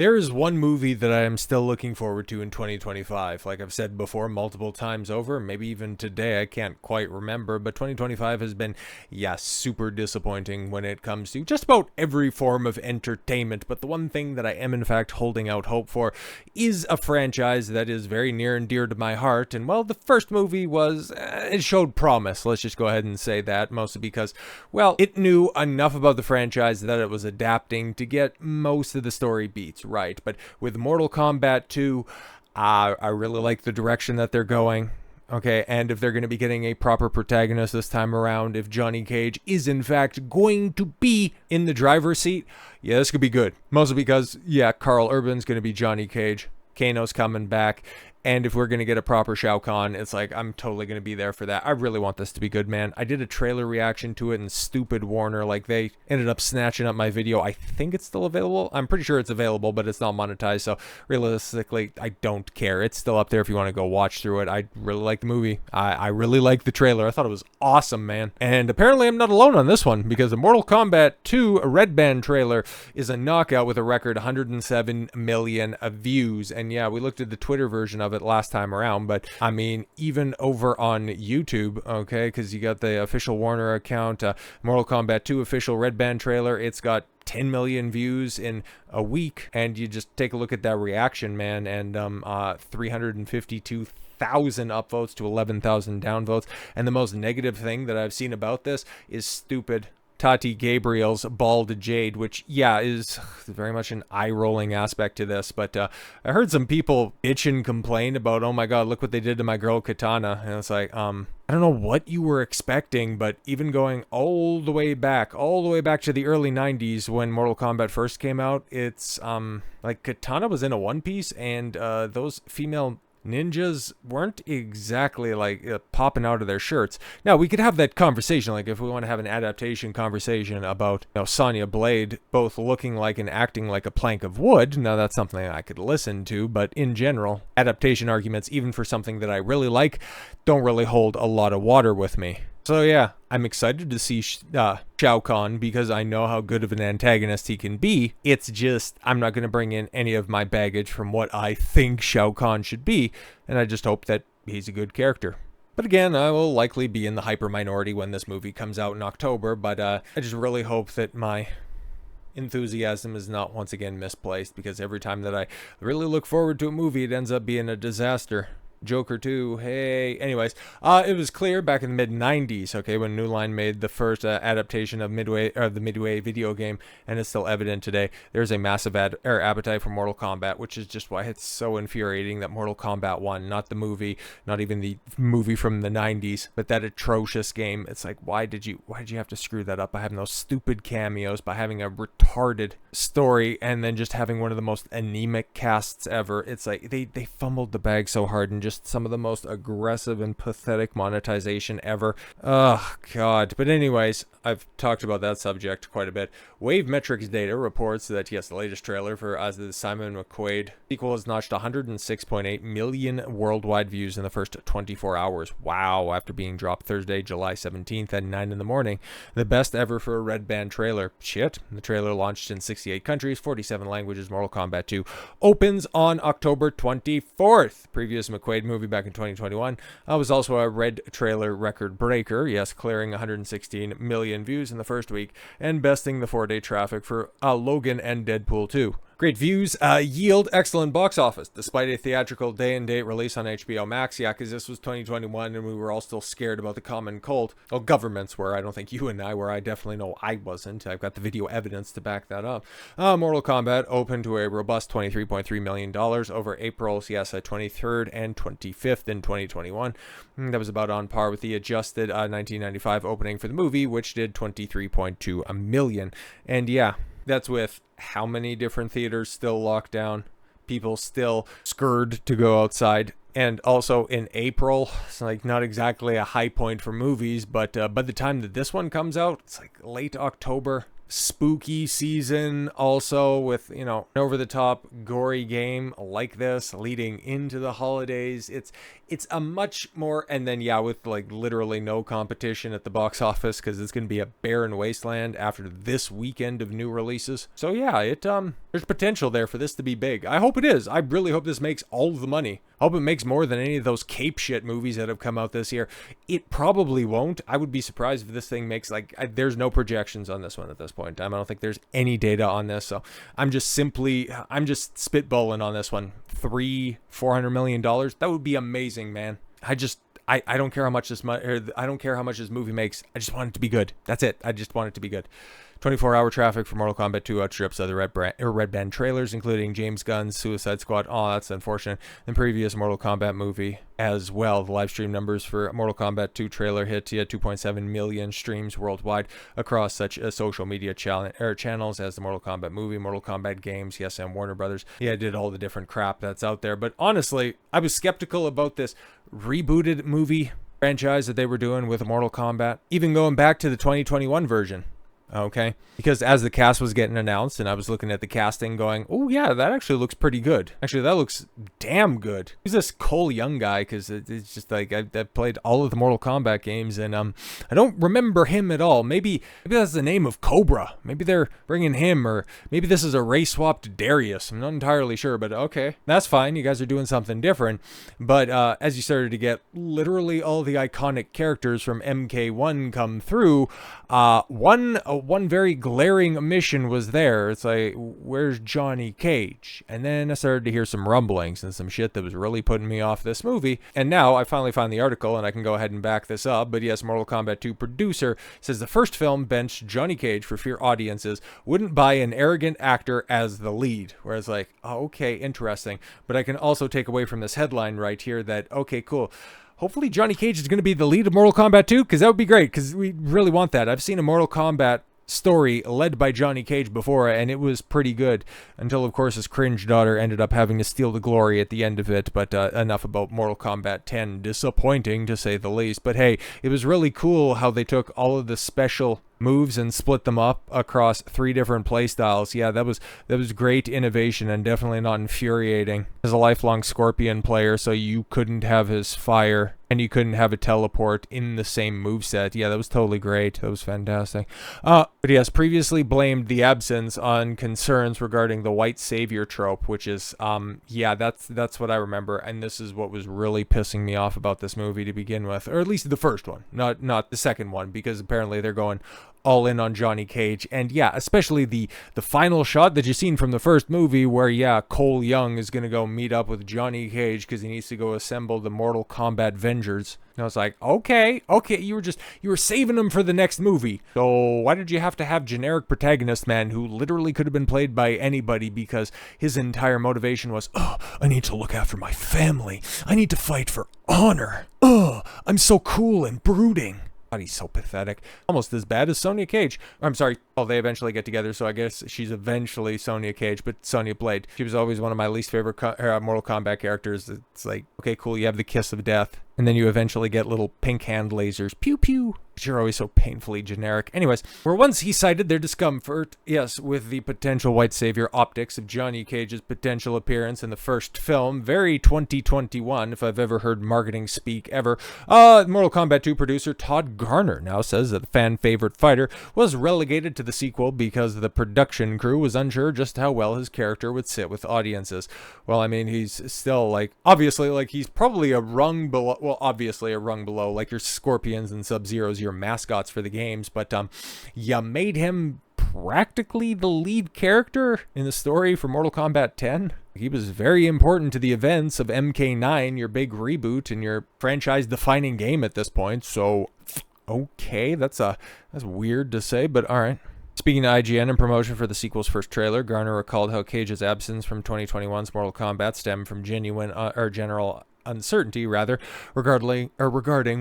There is one movie that I am still looking forward to in 2025. Like I've said before multiple times over, maybe even today, I can't quite remember, but 2025 has been, super disappointing when it comes to just about every form of entertainment. But the one thing that I am in fact holding out hope for is a franchise that is very near and dear to my heart. And well, the first movie was, it showed promise. Let's just go ahead and say that, mostly because, well, it knew enough about the franchise that it was adapting to get most of the story beats right. But with Mortal Kombat 2, I really like the direction that they're going. Okay, and if they're going to be getting a proper protagonist this time around, if Johnny Cage is in fact going to be in the driver's seat, yeah, this could be good. Mostly because, yeah, Karl Urban's going to be Johnny Cage. Kano's coming back. And if we're going to get a proper Shao Kahn, it's like, I'm totally going to be there for that. I really want this to be good, man. I did a trailer reaction to it, and stupid Warner, like, they ended up snatching up my video. I think it's still available. I'm pretty sure it's available, but it's not monetized. So realistically, I don't care. It's still up there if you want to go watch through it. I really like the movie. I really like the trailer. I thought it was awesome, man. And apparently I'm not alone on this one, because the Mortal Kombat 2 Red Band trailer is a knockout with a record 107 million views. And yeah, we looked at the Twitter version of it last time around, but I mean, even over on YouTube, okay, because you got the official Warner account, Mortal Kombat 2 official Red Band trailer, it's got 10 million views in a week, and you just take a look at that reaction, man, and 352,000 upvotes to 11,000 downvotes. And the most negative thing that I've seen about this is stupid Tati Gabriel's bald Jade, which, yeah, is very much an eye-rolling aspect to this. But I heard some people bitch and complain about, oh my god, look what they did to my girl Katana. And it's like, I don't know what you were expecting, but even going all the way back to the early 90s when Mortal Kombat first came out, it's, like, Katana was in a One Piece, and those female ninjas weren't exactly like popping out of their shirts. Now we could have that conversation, like if we want to have an adaptation conversation about, Sonya Blade both looking like and acting like a plank of wood. Now that's something I could listen to, but in general, adaptation arguments, even for something that I really like, don't really hold a lot of water with me. So yeah, I'm excited to see Shao Kahn, because I know how good of an antagonist he can be. It's just, I'm not going to bring in any of my baggage from what I think Shao Kahn should be, and I just hope that he's a good character. But again, I will likely be in the hyper minority when this movie comes out in October, but I just really hope that my enthusiasm is not once again misplaced, because every time that I really look forward to a movie, it ends up being a disaster. Joker 2, hey. Anyways, it was clear back in the mid-90s, okay, when New Line made the first adaptation of the Midway video game, and it's still evident today. There's a massive appetite for Mortal Kombat, which is just why it's so infuriating that Mortal Kombat 1, not the movie, not even the movie from the 90s, but that atrocious game. It's like, why did you have to screw that up by having those stupid cameos, by having a retarded story, and then just having one of the most anemic casts ever? It's like, they fumbled the bag so hard, and just some of the most aggressive and pathetic monetization ever. Oh god. But anyways, I've talked about that subject quite a bit. Wave Metrics data reports that, yes, the latest trailer for As the Simon McQuaid sequel has notched 106.8 million worldwide views in the first 24 hours. Wow, after being dropped Thursday, July 17th at 9 in the morning. The best ever for a Red Band trailer. Shit. The trailer launched in 68 countries, 47 languages. Mortal Kombat 2 opens on October 24th. Previous McQuaid movie back in 2021 was also a red trailer record breaker, yes, clearing 116 million views in the first week and besting the 4-day traffic for Logan and Deadpool 2. Great views yield excellent box office, despite a theatrical day-and-date release on HBO Max. Yeah, because this was 2021 and we were all still scared about the common cold. Well, governments were. I don't think you and I were. I definitely know I wasn't. I've got the video evidence to back that up. Mortal Kombat opened to a robust $23.3 million over April's, 23rd and 25th in 2021. That was about on par with the adjusted 1995 opening for the movie, which did $23.2 million. And yeah, that's with how many different theaters still locked down, people still scared to go outside, and also in April, it's like not exactly a high point for movies, but by the time that this one comes out, it's like late October. spooky season also with, you know, an over-the-top gory game like this leading into the holidays. It's a much more, and then yeah, with like literally no competition at the box office because it's going to be a barren wasteland after this weekend of new releases. So yeah, there's potential there for this to be big. I hope it is. I really hope this makes all of the money. I hope it makes more than any of those cape shit movies that have come out this year. It probably won't. I would be surprised if this thing makes there's no projections on this one at this point in time. I don't think there's any data on this, so I'm just spitballing on this one. $400 million. That would be amazing, man. I don't care how much I don't care how much this movie makes. I just want it to be good. That's it. I just want it to be good. 24-hour traffic for Mortal Kombat 2 outstrips other Red Band trailers, including James Gunn's Suicide Squad. Oh, that's unfortunate. And previous Mortal Kombat movie as well. The live stream numbers for Mortal Kombat 2 trailer hit 2.7 million streams worldwide across such social media channels as the Mortal Kombat movie, Mortal Kombat games, yes, and Warner Brothers. Yeah, I did all the different crap that's out there. But honestly, I was skeptical about this rebooted movie franchise that they were doing with Mortal Kombat, even going back to the 2021 version. Okay, because as the cast was getting announced and I was looking at the casting going, oh yeah, that actually looks pretty good. Actually, that looks damn good. Who's this Cole Young guy? Because it's just like I played all of the Mortal Kombat games and I don't remember him at all. Maybe that's the name of Cobra. Maybe they're bringing him, or maybe this is a race swap to Darius. I'm not entirely sure, but okay, that's fine. You guys are doing something different. But as you started to get literally all the iconic characters from MK1 come through, one very glaring omission was there. It's like, where's Johnny Cage? And then I started to hear some rumblings and some shit that was really putting me off this movie. And now I finally found the article and I can go ahead and back this up. But yes, Mortal Kombat 2 producer says the first film benched Johnny Cage for fear audiences wouldn't buy an arrogant actor as the lead. Whereas like, oh, okay, interesting. But I can also take away from this headline right here that, okay, cool. Hopefully Johnny Cage is going to be the lead of Mortal Kombat 2, because that would be great, because we really want that. I've seen a Mortal Kombat story led by Johnny Cage before, and it was pretty good, until of course his cringe daughter ended up having to steal the glory at the end of it. But enough about Mortal Kombat 10. Disappointing, to say the least. But hey, it was really cool how they took all of the special moves and split them up across 3 different playstyles. Yeah, that was great innovation and definitely not infuriating. As a lifelong Scorpion player, so you couldn't have his fire and you couldn't have a teleport in the same moveset. Yeah, that was totally great. That was fantastic. But yes, previously blamed the absence on concerns regarding the white savior trope, which is, yeah, that's what I remember. And this is what was really pissing me off about this movie to begin with, or at least the first one, not the second one, because apparently they're going all in on Johnny Cage. And yeah, especially the final shot that you seen from the first movie where, yeah, Cole Young is going to go meet up with Johnny Cage because he needs to go assemble the Mortal Kombat Vengers. And I was like, okay, you were saving him for the next movie. So why did you have to have generic protagonist man who literally could have been played by anybody, because his entire motivation was, oh, I need to look after my family. I need to fight for honor. Oh, I'm so cool and brooding. God, he's so pathetic. Almost as bad as Sonya Cage. I'm sorry. Well, they eventually get together, so I guess she's eventually Sonya Cage, but Sonya Blade. She was always one of my least favorite Mortal Kombat characters. It's like, okay, cool, you have the kiss of death, and then you eventually get little pink hand lasers. Pew pew. But you're always so painfully generic. Anyways, where once he cited their discomfort, yes, with the potential white savior optics of Johnny Cage's potential appearance in the first film, very 2021, if I've ever heard marketing speak ever. Mortal Kombat 2 producer Todd Garner now says that the fan favorite fighter was relegated to the sequel because the production crew was unsure just how well his character would sit with audiences. Well, I mean, he's still like, obviously, like, he's probably a rung below, well, obviously a rung below, like your Scorpions and Sub-Zeros, your mascots for the games, but you made him practically the lead character in the story for Mortal Kombat 10. He was very important to the events of MK9, your big reboot and your franchise-defining game at this point. So, okay, that's weird to say, but all right. Speaking to IGN and promotion for the sequel's first trailer, Garner recalled how Cage's absence from 2021's Mortal Kombat stemmed from general uncertainty rather regarding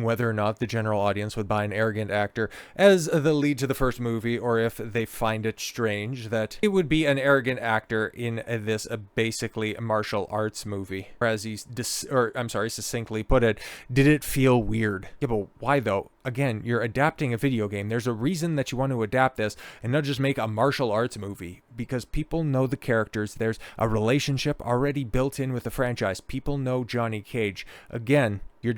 whether or not the general audience would buy an arrogant actor as the lead to the first movie, or if they find it strange that it would be an arrogant actor in this basically martial arts movie. Or as he succinctly put it, did it feel weird? Yeah, but why though? Again, you're adapting a video game. There's a reason that you want to adapt this and not just make a martial arts movie, because people know the characters. There's a relationship already built in with the franchise. People know Johnny Cage. Again, you're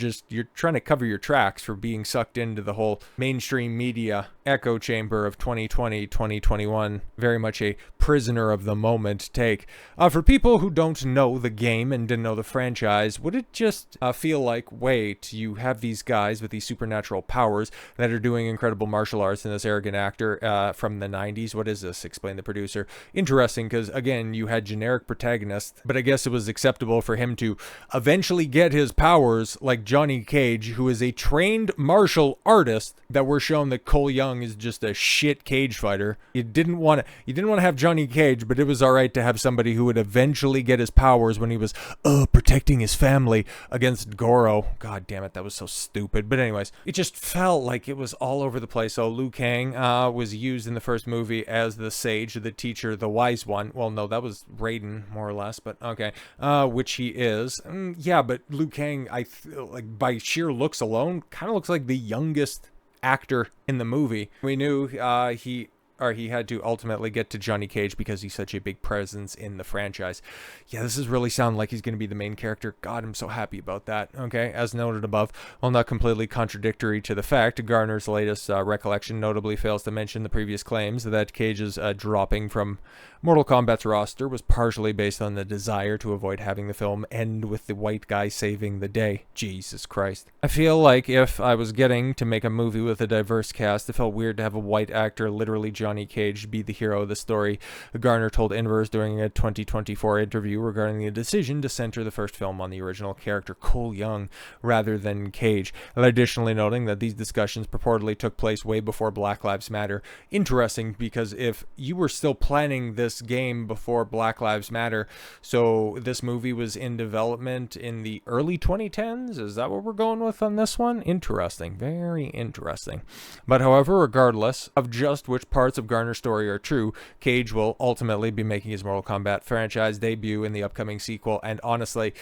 trying to cover your tracks for being sucked into the whole mainstream media echo chamber of 2020, 2021. Very much a prisoner of the moment take. For people who don't know the game and didn't know the franchise, would it just feel like, wait, you have these guys with these supernatural powers that are doing incredible martial arts and this arrogant actor from the 90s? What is this? Explained the producer. Interesting, because again, you had generic protagonist, but I guess it was acceptable for him to eventually get his powers like Johnny Cage, who is a trained martial artist, that we're shown that Cole Young is just a shit cage fighter. You didn't want to have Johnny Cage, but it was all right to have somebody who would eventually get his powers when he was protecting his family against Goro. God damn it, that was so stupid. But anyways, it just felt like it was all over the place. So Liu Kang was used in the first movie as the sage, the teacher, the wise one. Well, no, that was Raiden, more or less, but okay. Which he is. Yeah, but Liu Kang, I feel like by sheer looks alone, kind of looks like the youngest actor in the movie. We knew he had to ultimately get to Johnny Cage because he's such a big presence in the franchise. Yeah, this is really sounding like he's going to be the main character. God, I'm so happy about that. Okay, as noted above, while not completely contradictory to the fact, Garner's latest recollection notably fails to mention the previous claims that Cage's dropping from Mortal Kombat's roster was partially based on the desire to avoid having the film end with the white guy saving the day. Jesus Christ. I feel like if I was getting to make a movie with a diverse cast, it felt weird to have a white actor, literally Johnny Cage, be the hero of the story. Garner told Inverse during a 2024 interview regarding the decision to center the first film on the original character Cole Young rather than Cage, additionally noting that these discussions purportedly took place way before Black Lives Matter. Interesting, because if you were still planning this game before Black Lives Matter, so this movie was in development in the early 2010s, is that what we're going with on this one? Interesting, very interesting. But however, regardless of just which parts of Garner's story are true, Cage will ultimately be making his Mortal Kombat franchise debut in the upcoming sequel, and honestly,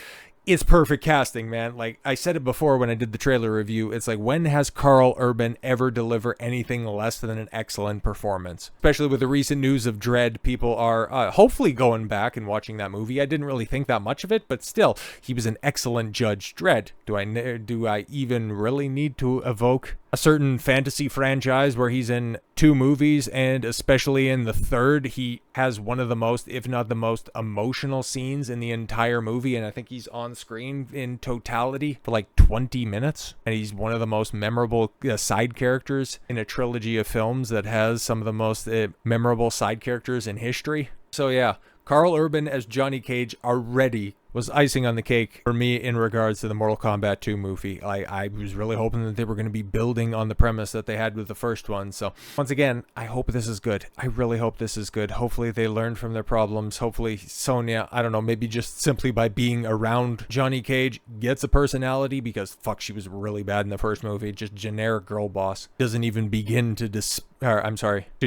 it's perfect casting, man. Like I said it before when I did the trailer review, it's like, when has Karl Urban ever delivered anything less than an excellent performance? Especially with the recent news of Dread, people are hopefully going back and watching that movie. I didn't really think that much of it, but still, he was an excellent Judge Dredd. Do I even really need to evoke a certain fantasy franchise where he's in 2 movies, and especially in the third, he has one of the most, if not the most, emotional scenes in the entire movie, and I think he's on screen in totality for like 20 minutes, and he's one of the most memorable side characters in a trilogy of films that has some of the most memorable side characters in history. So yeah, Karl Urban as Johnny Cage already was icing on the cake for me in regards to the Mortal Kombat 2 movie. I was really hoping that they were going to be building on the premise that they had with the first one. So once again, I hope this is good. I really hope this is good. Hopefully they learned from their problems. Hopefully Sonya, I don't know, maybe just simply by being around Johnny Cage gets a personality, because fuck, she was really bad in the first movie. Just generic girl boss. Doesn't even begin to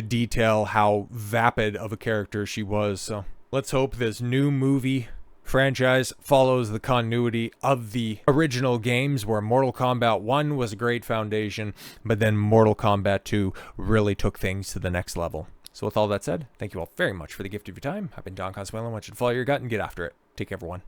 detail how vapid of a character she was. So let's hope this new movie franchise follows the continuity of the original games, where Mortal Kombat 1 was a great foundation, but then Mortal Kombat 2 really took things to the next level. So with all that said, thank you all very much for the gift of your time. I've been Don Consuelo. I want you to follow your gut and get after it. Take care, everyone.